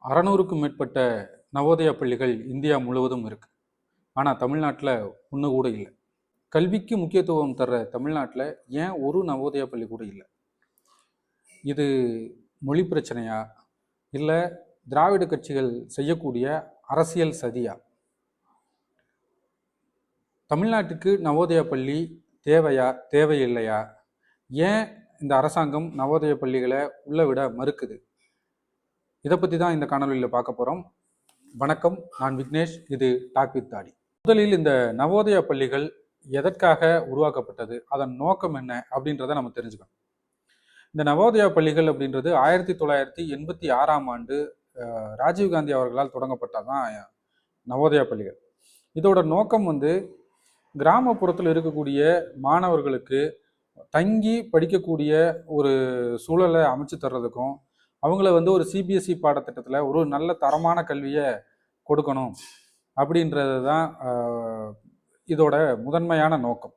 600க்கும் மேற்பட்ட நவோதயா பள்ளிகள் இந்தியா முழுவதும் இருக்கு. ஆனால் தமிழ்நாட்டில் ஒன்று கூட இல்லை. கல்விக்கு முக்கியத்துவம் தர்ற தமிழ்நாட்டில் ஏன் ஒரு நவோதயா பள்ளி கூட இல்லை? இது மொழி பிரச்சனையா, இல்லை திராவிட கட்சிகள் செய்யக்கூடிய அரசியல் சதியா? தமிழ்நாட்டுக்கு நவோதயா பள்ளி தேவையா, தேவையில்லையா? ஏன் இந்த அரசாங்கம் நவோதய பள்ளிகளை உள்ள விட மறுக்குது? இதை பற்றி தான் இந்த காணொலியில் பார்க்க போகிறோம். வணக்கம், நான் விக்னேஷ். இது டாக் வித் தாடி. முதலில் இந்த நவோதயா பள்ளிகள் எதற்காக உருவாக்கப்பட்டது, அதன் நோக்கம் என்ன அப்படின்றத நம்ம தெரிஞ்சுக்கணும். இந்த நவோதயா பள்ளிகள் அப்படின்றது 1986ஆம் ஆண்டு ராஜீவ்காந்தி அவர்களால் தொடங்கப்பட்டதான் நவோதயா பள்ளிகள். இதோட நோக்கம் கிராமப்புறத்தில் இருக்கக்கூடிய மாணவர்களுக்கு தங்கி படிக்கக்கூடிய ஒரு சூழலை அமைச்சு தர்றதுக்கும், அவங்கள ஒரு சிபிஎஸ்சி பாடத்திட்டத்தில் ஒரு நல்ல தரமான கல்வியை கொடுக்கணும் அப்படின்றது தான் இதோட முதன்மையான நோக்கம்.